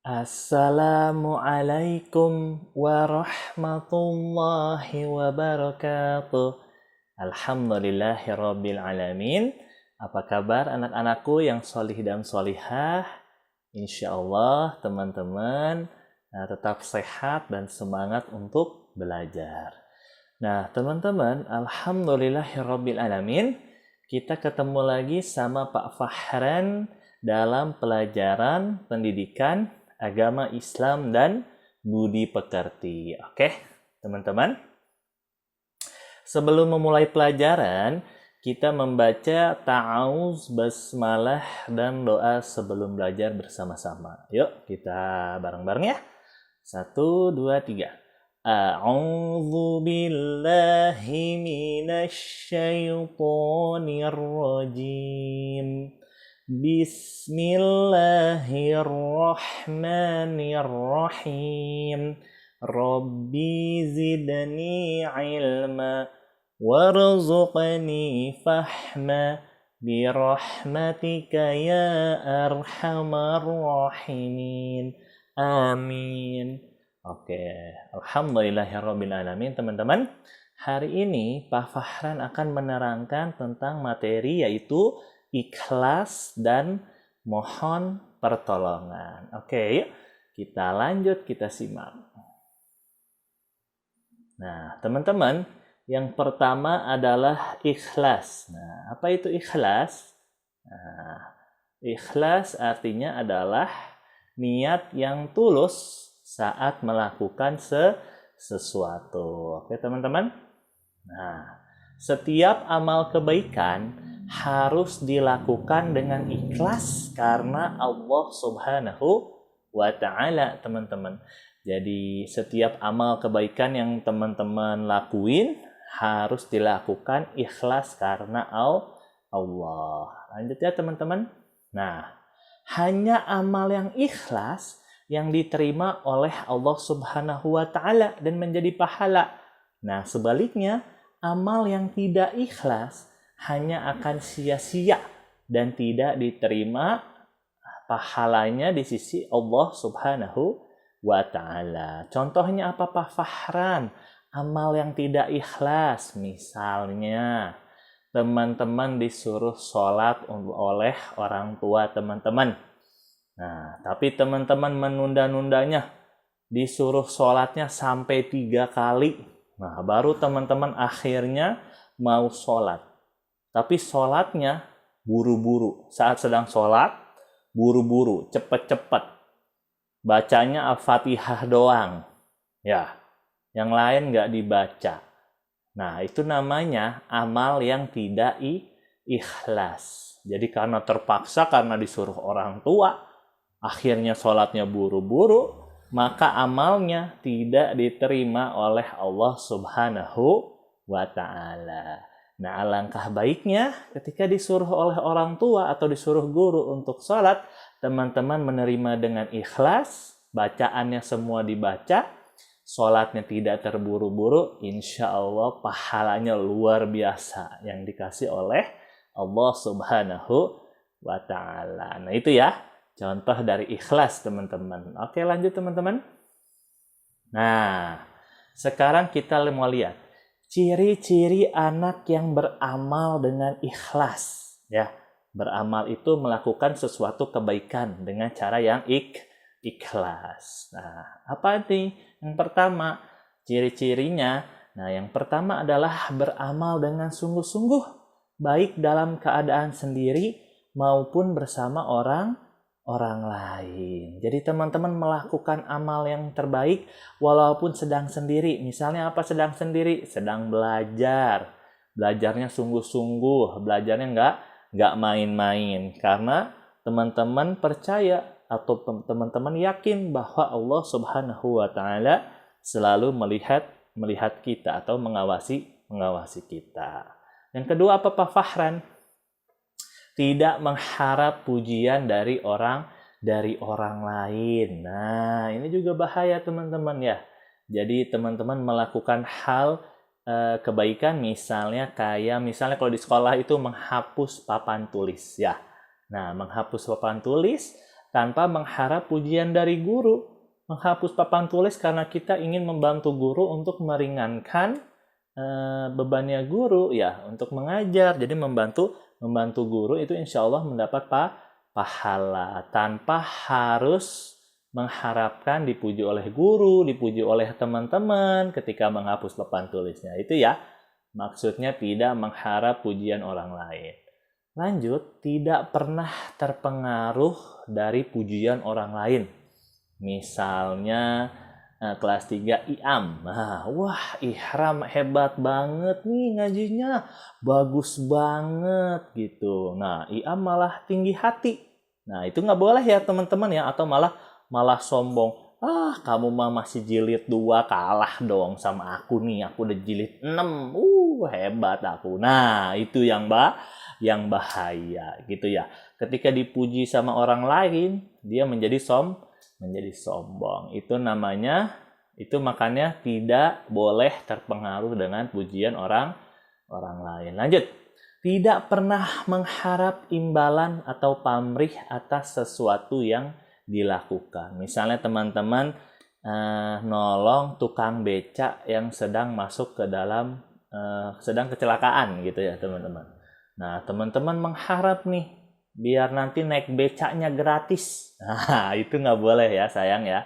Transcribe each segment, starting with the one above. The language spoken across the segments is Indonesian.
Assalamualaikum warahmatullahi wabarakatuh. Alhamdulillahirabbil alamin. Apa kabar anak-anakku yang solih dan solihah? Insya Allah teman-teman tetap sehat dan semangat untuk belajar. Nah teman-teman, alhamdulillahirabbil alamin. Kita ketemu lagi sama Pak Fahran dalam pelajaran pendidikan agama Islam dan budi pekerti. Oke, teman-teman. Sebelum memulai pelajaran, kita membaca ta'awuz, basmalah, dan doa sebelum belajar bersama-sama. Yuk, kita bareng-bareng ya. 1, 2, 3. A'udzu billahi minasy syaithanir rajim. Bismillahirrahmanirrahim. Rabbi zidni ilma warzuqni fahma birahmatika ya arhamar rahimin. Amin. Oke, alhamdulillahirabbil alamin teman-teman. Hari ini Pak Fahran akan menerangkan tentang materi yaitu ikhlas dan mohon pertolongan. Oke, yuk kita lanjut, kita simak. Nah, teman-teman, yang pertama adalah ikhlas. Nah, apa itu ikhlas? Nah, ikhlas artinya adalah niat yang tulus saat melakukan sesuatu. Oke, teman-teman? Nah, setiap amal kebaikan harus dilakukan dengan ikhlas karena Allah Subhanahu wa Ta'ala, teman-teman. Jadi setiap amal kebaikan yang teman-teman lakuin harus dilakukan ikhlas karena Allah. Lanjut ya teman-teman. Nah, hanya amal yang ikhlas yang diterima oleh Allah Subhanahu wa Ta'ala dan menjadi pahala. Nah, sebaliknya amal yang tidak ikhlas hanya akan sia-sia dan tidak diterima pahalanya di sisi Allah Subhanahu wa Ta'ala. Contohnya apa Pak Fahran? Amal yang tidak ikhlas, misalnya teman-teman disuruh sholat oleh orang tua teman-teman. Nah, tapi teman-teman menunda-nundanya, disuruh sholatnya sampai 3 kali. Nah, baru teman-teman akhirnya mau sholat. Tapi sholatnya buru-buru. Saat sedang sholat, buru-buru, cepet-cepet. Bacanya Al-Fatihah doang. Ya, yang lain nggak dibaca. Nah, itu namanya amal yang tidak ikhlas. Jadi karena terpaksa, karena disuruh orang tua, akhirnya sholatnya buru-buru, maka amalnya tidak diterima oleh Allah Subhanahu wa Ta'ala. Nah, alangkah baiknya ketika disuruh oleh orang tua atau disuruh guru untuk sholat, teman-teman menerima dengan ikhlas, bacaannya semua dibaca, sholatnya tidak terburu-buru, insya Allah pahalanya luar biasa yang dikasih oleh Allah Subhanahu wa Ta'ala. Nah, itu ya contoh dari ikhlas teman-teman. Oke, lanjut teman-teman. Nah, sekarang kita mau lihat ciri-ciri anak yang beramal dengan ikhlas. Ya, beramal itu melakukan sesuatu kebaikan dengan cara yang ikhlas. Nah, apa nih? Yang pertama, ciri-cirinya. Nah, yang pertama adalah beramal dengan sungguh-sungguh, baik dalam keadaan sendiri maupun bersama orang lain. Jadi teman-teman melakukan amal yang terbaik walaupun sedang sendiri. Misalnya apa sedang sendiri? Sedang belajar. Belajarnya sungguh-sungguh, belajarnya nggak main-main. Karena teman-teman percaya atau teman-teman yakin bahwa Allah Subhanahu wa Ta'ala selalu melihat kita atau mengawasi kita. Yang kedua apa Pak Fahran? Tidak mengharap pujian dari orang lain. Nah, ini juga bahaya teman-teman ya. Jadi teman-teman melakukan hal kebaikan misalnya kalau di sekolah itu menghapus papan tulis ya. Nah, menghapus papan tulis tanpa mengharap pujian dari guru. Menghapus papan tulis karena kita ingin membantu guru untuk meringankan bebannya guru ya untuk mengajar. Jadi membantu guru itu insya Allah mendapat pahala tanpa harus mengharapkan dipuji oleh guru, dipuji oleh teman-teman ketika menghapus papan tulisnya. Itu ya maksudnya tidak mengharap pujian orang lain. Lanjut, tidak pernah terpengaruh dari pujian orang lain. Misalnya kelas 3 IAM. Wah, ihram hebat banget nih ngajinya. Bagus banget gitu. Nah, IAM malah tinggi hati. Nah, itu nggak boleh ya teman-teman ya. Atau malah sombong. Kamu mah masih jilid 2, kalah dong sama aku nih. Aku udah jilid 6. Hebat aku. Nah, itu yang bahaya gitu ya. Ketika dipuji sama orang lain, dia menjadi sombong. Itu makanya tidak boleh terpengaruh dengan pujian orang lain. Lanjut. Tidak pernah mengharap imbalan atau pamrih atas sesuatu yang dilakukan. Misalnya teman-teman nolong tukang becak yang sedang masuk ke dalam sedang kecelakaan gitu ya teman-teman. Nah, teman-teman mengharap nih biar nanti naik becaknya gratis. Nah, itu nggak boleh ya sayang ya.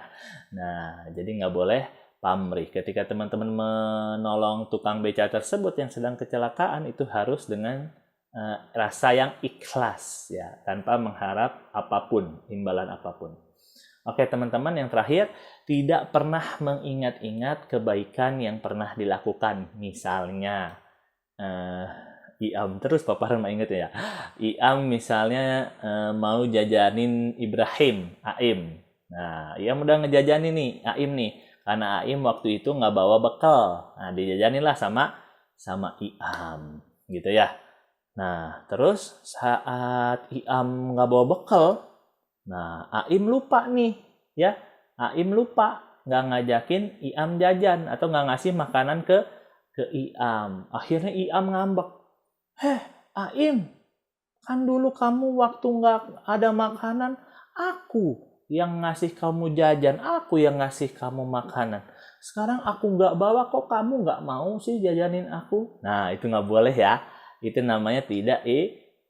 Nah, jadi nggak boleh pamrih. Ketika teman-teman menolong tukang becak tersebut yang sedang kecelakaan, itu harus dengan rasa yang ikhlas ya, tanpa mengharap apapun, imbalan apapun. Oke teman-teman, yang terakhir, tidak pernah mengingat-ingat kebaikan yang pernah dilakukan. Misalnya, Iam terus Papa Harun inget ya. Iam misalnya mau jajanin Ibrahim, Aim. Nah, Iam udah ngejajanin nih, Aim nih. Karena Aim waktu itu nggak bawa bekal. Nah, dijajanin lah sama Iam, gitu ya. Nah, terus saat Iam nggak bawa bekal, nah Aim lupa nih, ya. Aim lupa nggak ngajakin Iam jajan atau nggak ngasih makanan ke Iam. Akhirnya Iam ngambek. Aim, kan dulu kamu waktu nggak ada makanan, aku yang ngasih kamu jajan, aku yang ngasih kamu makanan. Sekarang aku nggak bawa, kok kamu nggak mau sih jajanin aku? Nah, itu nggak boleh ya. Itu namanya tidak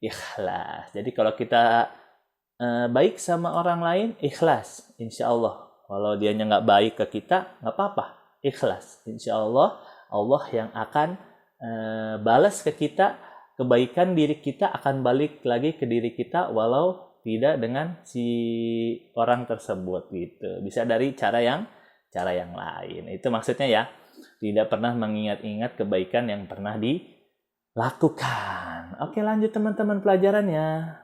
ikhlas. Jadi kalau kita baik sama orang lain, ikhlas, insya Allah. Kalau dianya nggak baik ke kita, nggak apa-apa, ikhlas. Insya Allah, Allah yang akan balas ke kita. Kebaikan diri kita akan balik lagi ke diri kita walau tidak dengan si orang tersebut gitu. Bisa dari cara yang lain. Itu maksudnya ya. Tidak pernah mengingat-ingat kebaikan yang pernah dilakukan. Oke, lanjut teman-teman pelajarannya.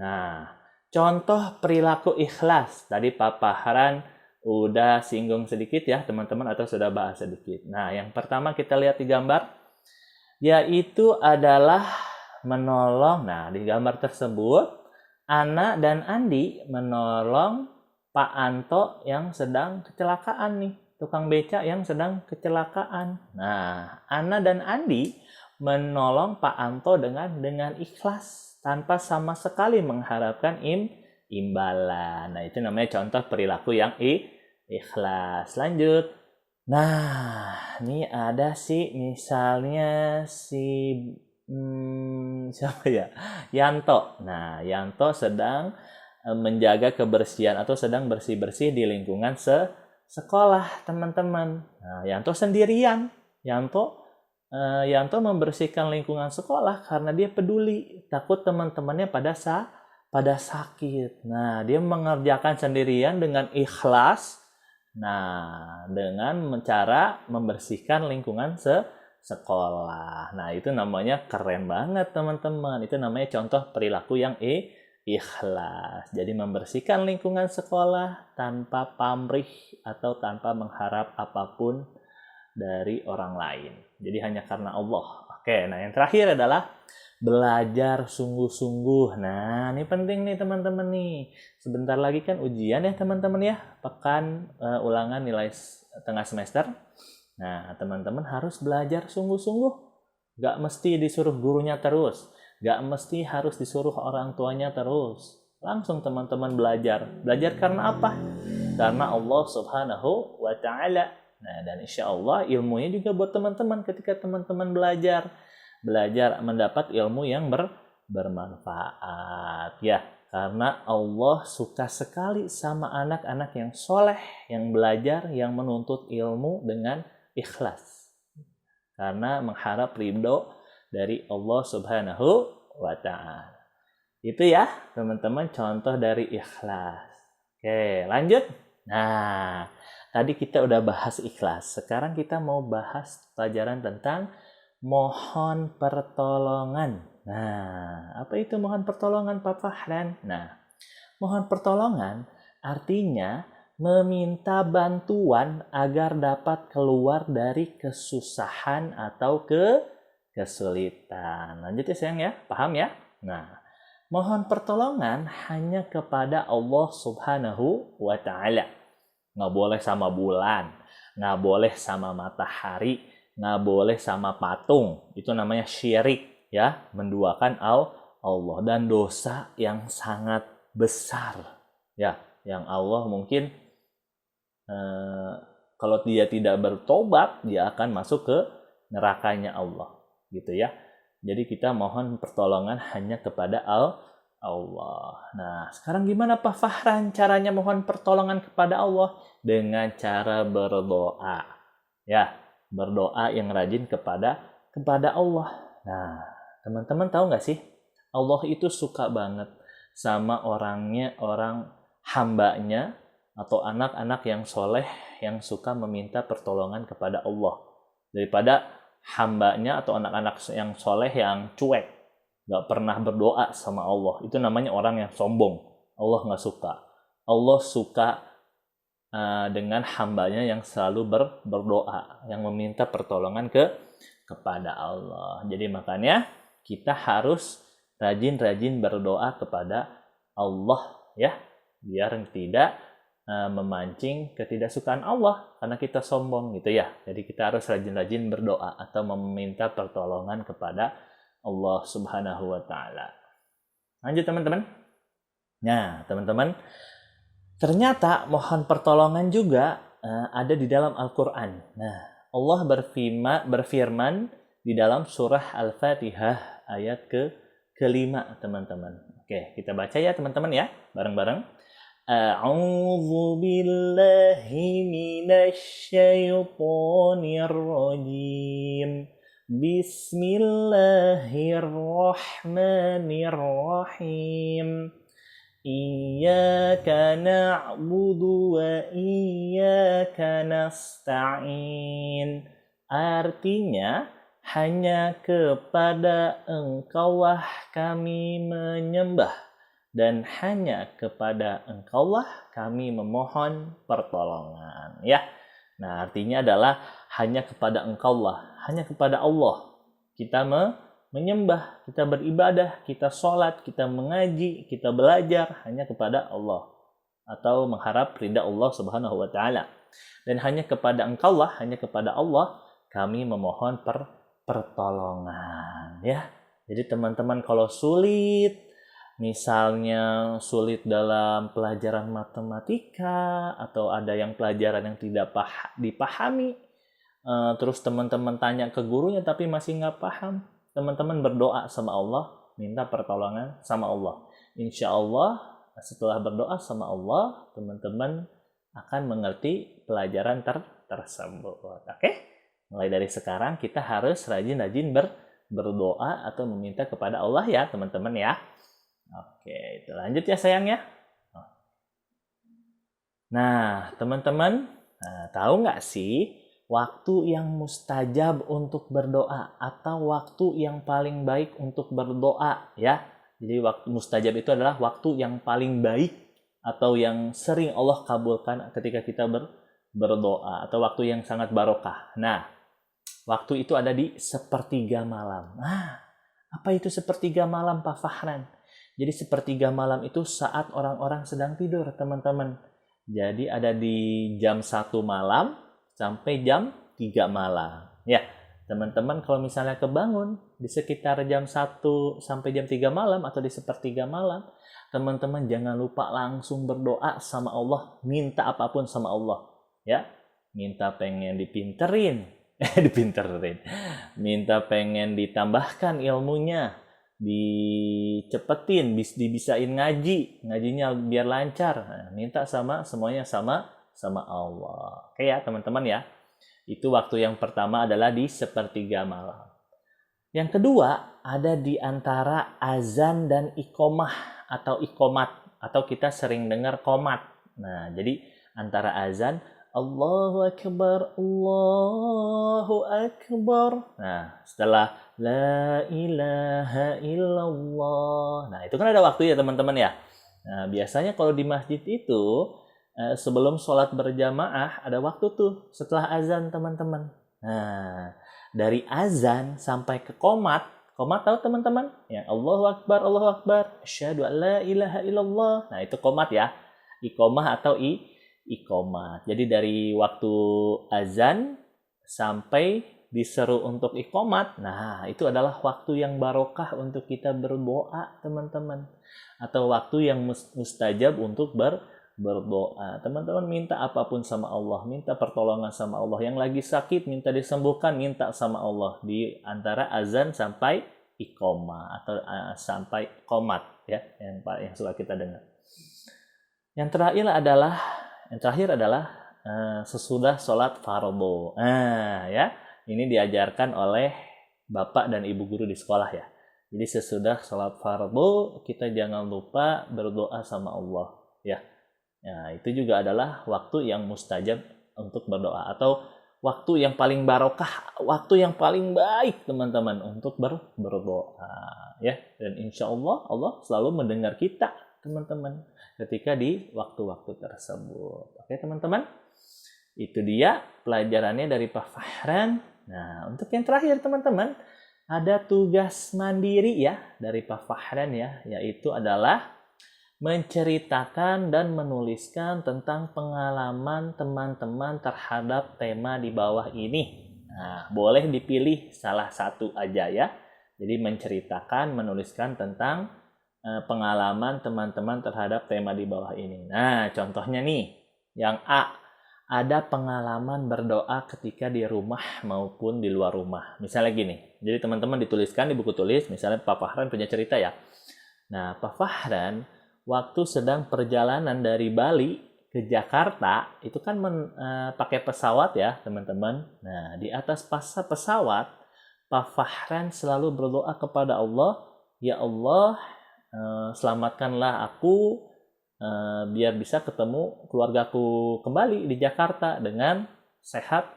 Nah, contoh perilaku ikhlas. Tadi Papa Haran udah singgung sedikit ya teman-teman atau sudah bahas sedikit. Nah, yang pertama kita lihat di gambar. Yaitu adalah menolong. Nah, di gambar tersebut Ana dan Andi menolong Pak Anto yang sedang kecelakaan nih, tukang becak yang sedang kecelakaan. Nah, Ana dan Andi menolong Pak Anto dengan ikhlas tanpa sama sekali mengharapkan imbalan. Nah, itu namanya contoh perilaku yang ikhlas. Lanjut. Nah, ini ada sih misalnya siapa ya? Yanto. Nah, Yanto sedang menjaga kebersihan atau sedang bersih-bersih di lingkungan sekolah, teman-teman. Nah, Yanto sendirian. Yanto membersihkan lingkungan sekolah karena dia peduli, takut teman-temannya pada sakit. Nah, dia mengerjakan sendirian dengan ikhlas. Nah, dengan cara membersihkan lingkungan sekolah. Nah, itu namanya keren banget, teman-teman. Itu namanya contoh perilaku yang ikhlas. Jadi membersihkan lingkungan sekolah tanpa pamrih atau tanpa mengharap apapun dari orang lain. Jadi hanya karena Allah. Oke, nah yang terakhir adalah belajar sungguh-sungguh. Nah, ini penting nih teman-teman nih. Sebentar lagi kan ujian ya teman-teman ya. Pekan ulangan nilai tengah semester. Nah, teman-teman harus belajar sungguh-sungguh. Gak mesti disuruh gurunya terus. Gak mesti harus disuruh orang tuanya terus. Langsung teman-teman belajar. Belajar karena apa? Karena Allah Subhanahu wa Ta'ala. Nah, dan insya Allah ilmunya juga buat teman-teman ketika teman-teman belajar mendapat ilmu yang bermanfaat. Ya, karena Allah suka sekali sama anak-anak yang soleh, yang belajar, yang menuntut ilmu dengan ikhlas. Karena mengharap ridho dari Allah Subhanahu wa Ta'ala. Itu ya teman-teman contoh dari ikhlas. Oke, lanjut. Nah, tadi kita udah bahas ikhlas. Sekarang kita mau bahas pelajaran tentang mohon pertolongan. Nah, apa itu mohon pertolongan Pak Fahran? Nah, mohon pertolongan artinya meminta bantuan agar dapat keluar dari kesusahan atau kesulitan. Lanjut ya sayang ya, paham ya? Nah, mohon pertolongan hanya kepada Allah Subhanahu wa Ta'ala. Nggak boleh sama bulan, nggak boleh sama matahari, nggak boleh sama patung. Itu namanya syirik, ya, menduakan Allah, dan dosa yang sangat besar, ya, yang Allah mungkin kalau dia tidak bertobat, dia akan masuk ke nerakanya Allah, gitu ya. Jadi kita mohon pertolongan hanya kepada Allah. Nah, sekarang gimana Pak Fahran caranya mohon pertolongan kepada Allah? Dengan cara berdoa. Ya, berdoa yang rajin kepada Allah. Nah, teman-teman tahu nggak sih? Allah itu suka banget sama orang hambanya atau anak-anak yang soleh yang suka meminta pertolongan kepada Allah. Daripada hambanya atau anak-anak yang soleh yang cuek, gak pernah berdoa sama Allah. Itu namanya orang yang sombong. Allah gak suka. Allah suka dengan hambanya yang selalu berdoa, yang meminta pertolongan kepada Allah. Jadi makanya kita harus rajin-rajin berdoa kepada Allah, ya, biar tidak memancing ketidaksukaan Allah karena kita sombong gitu ya. Jadi kita harus rajin-rajin berdoa atau meminta pertolongan kepada Allah Subhanahu wa Ta'ala. Lanjut teman-teman. Nah, teman-teman, ternyata mohon pertolongan juga ada di dalam Al-Qur'an. Nah, Allah berfirman di dalam surah Al-Fatihah ayat ke-5, teman-teman. Oke, kita baca ya teman-teman ya, bareng-bareng. A'udzu billahi minasy syaithanir rajim. Bismillahirrahmanirrahim. Iyyaka na'budu wa iyyaka nasta'in. Artinya, hanya kepada Engkaulah kami menyembah dan hanya kepada Engkaulah kami memohon pertolongan, ya. Nah, artinya adalah hanya kepada Engkaulah, hanya kepada Allah kita menyembah, kita beribadah, kita sholat, kita mengaji, kita belajar hanya kepada Allah atau mengharap ridha Allah Subhanahu wa Ta'ala. Dan hanya kepada Engkaulah, hanya kepada Allah kami memohon pertolongan, ya. Jadi teman-teman kalau sulit, misalnya sulit dalam pelajaran matematika atau ada yang pelajaran yang tidak dipahami, terus teman-teman tanya ke gurunya tapi masih nggak paham, teman-teman berdoa sama Allah, minta pertolongan sama Allah. Insya Allah setelah berdoa sama Allah, teman-teman akan mengerti pelajaran tersebut. Oke? Mulai dari sekarang kita harus rajin-rajin berdoa atau meminta kepada Allah ya teman-teman ya. Oke, itu lanjut ya sayang ya. Nah, teman-teman, tahu nggak sih waktu yang mustajab untuk berdoa atau waktu yang paling baik untuk berdoa, ya? Jadi waktu mustajab itu adalah waktu yang paling baik atau yang sering Allah kabulkan ketika kita berdoa atau waktu yang sangat barokah. Nah, waktu itu ada di sepertiga malam. Nah, apa itu sepertiga malam Pak Fahran? Jadi sepertiga malam itu saat orang-orang sedang tidur, teman-teman. Jadi ada di jam 1 malam sampai jam 3 malam. Ya, Teman-teman kalau misalnya kebangun di sekitar jam 1 sampai jam 3 malam atau di sepertiga malam, teman-teman jangan lupa langsung berdoa sama Allah, minta apapun sama Allah, ya. Minta pengen dipinterin, dipinterin. Minta pengen ditambahkan ilmunya, dicepetin, dibisain ngajinya biar lancar. Nah, minta semuanya sama Allah. Oke ya, teman-teman ya. Itu waktu yang pertama adalah di sepertiga malam. Yang kedua ada di antara azan dan iqomah atau iqomat, atau kita sering dengar qomat. Nah, jadi antara azan Allahu Akbar, Allahu Akbar. Nah, setelah La ilaha illallah. Nah, itu kan ada waktu ya teman-teman ya. Nah, biasanya kalau di masjid itu sebelum sholat berjamaah ada waktu tuh setelah azan teman-teman. Nah, dari azan sampai ke qomat tahu teman-teman? Ya, Allahu Akbar, Allahu Akbar, asyhadu an la ilaha illallah. Nah, itu qomat ya. Iqomah atau iqomat. Jadi dari waktu azan sampai diseru untuk iqomat, nah itu adalah waktu yang barokah untuk kita berdoa teman-teman. Atau waktu yang mustajab untuk berdoa. Teman-teman minta apapun sama Allah, minta pertolongan sama Allah. Yang lagi sakit minta disembuhkan, minta sama Allah di antara azan sampai iqomah atau sampai qomat ya, yang suka kita dengar. Yang terakhir adalah sesudah sholat fardhu. Ya, ini diajarkan oleh bapak dan ibu guru di sekolah ya. Jadi sesudah sholat fardhu kita jangan lupa berdoa sama Allah ya. Nah, itu juga adalah waktu yang mustajab untuk berdoa atau waktu yang paling barokah, waktu yang paling baik teman-teman untuk berdoa ya. Dan insya Allah Allah selalu mendengar kita teman-teman ketika di waktu-waktu tersebut. Oke teman-teman, itu dia pelajarannya dari Pak Fahran. Nah, untuk yang terakhir teman-teman ada tugas mandiri ya dari Pak Fahran ya, yaitu adalah menceritakan dan menuliskan tentang pengalaman teman-teman terhadap tema di bawah ini. Nah, boleh dipilih salah satu aja ya. Jadi menceritakan, menuliskan tentang pengalaman teman-teman terhadap tema di bawah ini. Nah, contohnya nih, yang A, ada pengalaman berdoa ketika di rumah maupun di luar rumah. Misalnya gini, jadi teman-teman dituliskan di buku tulis, misalnya Pak Fahran punya cerita ya. Nah, Pak Fahran waktu sedang perjalanan dari Bali ke Jakarta, itu kan pakai pesawat ya teman-teman. Nah, di atas pesawat, Pak Fahran selalu berdoa kepada Allah, ya Allah, selamatkanlah aku biar bisa ketemu keluargaku kembali di Jakarta dengan sehat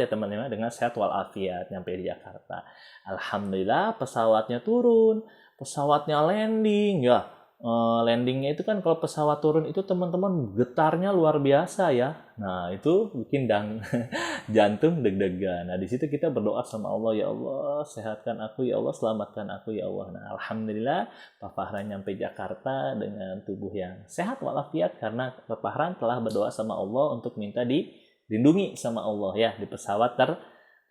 ya teman-teman, dengan sehat walafiat nyampe di Jakarta. Alhamdulillah pesawatnya turun, pesawatnya landing ya. Landingnya itu kan kalau pesawat turun itu teman-teman getarnya luar biasa ya. Nah, itu bikin jantung deg-degan. Nah, di situ kita berdoa sama Allah, ya Allah, sehatkan aku ya Allah, selamatkan aku ya Allah. Nah, alhamdulillah Pak Fahran nyampe Jakarta dengan tubuh yang sehat walafiat karena Pak Fahran telah berdoa sama Allah untuk minta dilindungi sama Allah ya di pesawat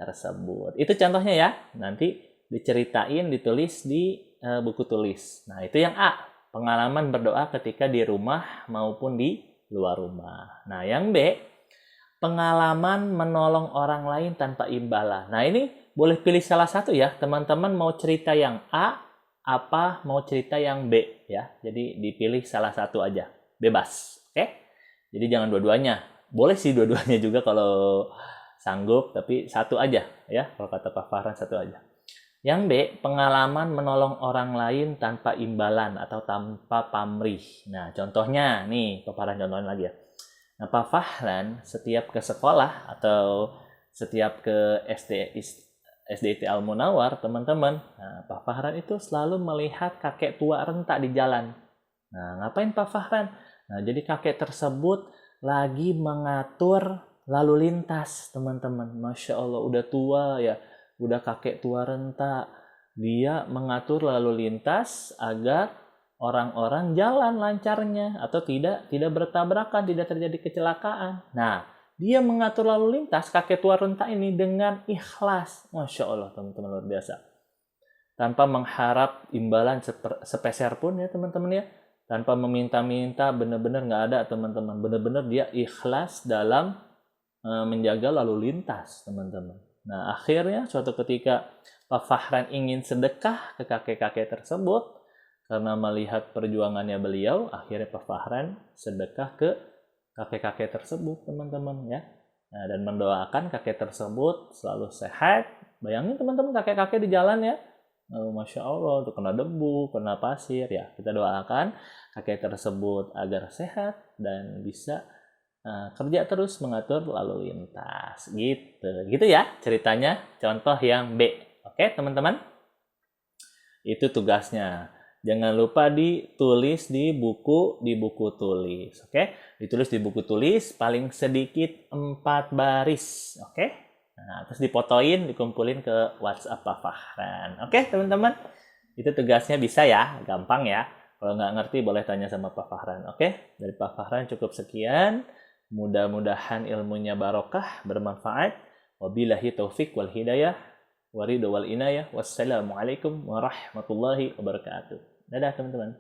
tersebut. Itu contohnya ya. Nanti diceritain, ditulis di buku tulis. Nah, itu yang A. Pengalaman berdoa ketika di rumah maupun di luar rumah. Nah, yang B, pengalaman menolong orang lain tanpa imbalan. Nah, ini boleh pilih salah satu ya. Teman-teman mau cerita yang A, apa mau cerita yang B ya. Jadi dipilih salah satu aja. Bebas. Oke? Jadi jangan dua-duanya. Boleh sih dua-duanya juga kalau sanggup, tapi satu aja ya. Kalau kata Pak Fahran satu aja. Yang B, pengalaman menolong orang lain tanpa imbalan atau tanpa pamrih. Nah, contohnya nih, Pak Fahran contohin lagi ya. Nah, Pak Fahran setiap ke sekolah atau setiap ke SDIT Al Munawar, teman-teman, nah, Pak Fahran itu selalu melihat kakek tua renta di jalan. Nah, ngapain Pak Fahran? Nah, jadi kakek tersebut lagi mengatur lalu lintas, teman-teman. Masya Allah, udah tua ya. Udah kakek tua renta, dia mengatur lalu lintas agar orang-orang jalan lancarnya atau tidak bertabrakan, tidak terjadi kecelakaan. Nah, dia mengatur lalu lintas kakek tua renta ini dengan ikhlas. Masya Allah teman-teman, luar biasa. Tanpa mengharap imbalan sepeser pun ya teman-teman ya. Tanpa meminta-minta, benar-benar nggak ada teman-teman. Benar-benar dia ikhlas dalam menjaga lalu lintas teman-teman. Nah akhirnya suatu ketika Pak Fahran ingin sedekah ke kakek-kakek tersebut, karena melihat perjuangannya beliau, akhirnya Pak Fahran sedekah ke kakek-kakek tersebut teman-teman ya. Nah, dan mendoakan kakek tersebut selalu sehat. Bayangin teman-teman, kakek-kakek di jalan ya, Masya Allah, tuh kena debu, kena pasir ya. Kita doakan kakek tersebut agar sehat dan bisa kerja terus mengatur lalu lintas gitu ya ceritanya. Contoh yang B. Oke teman-teman, itu tugasnya. Jangan lupa ditulis di buku tulis, oke? Ditulis di buku tulis paling sedikit 4 baris, oke? Nah, terus dipotoin, dikumpulin ke WhatsApp Pak Fahran, oke teman-teman? Itu tugasnya, bisa ya, gampang ya. Kalau nggak ngerti boleh tanya sama Pak Fahran, oke? Dari Pak Fahran cukup sekian. Mudah-mudahan ilmunya barokah, bermanfaat. Wabillahi taufik wal hidayah, waridho wal inayah. Wassalamualaikum warahmatullahi wabarakatuh. Dadah teman-teman.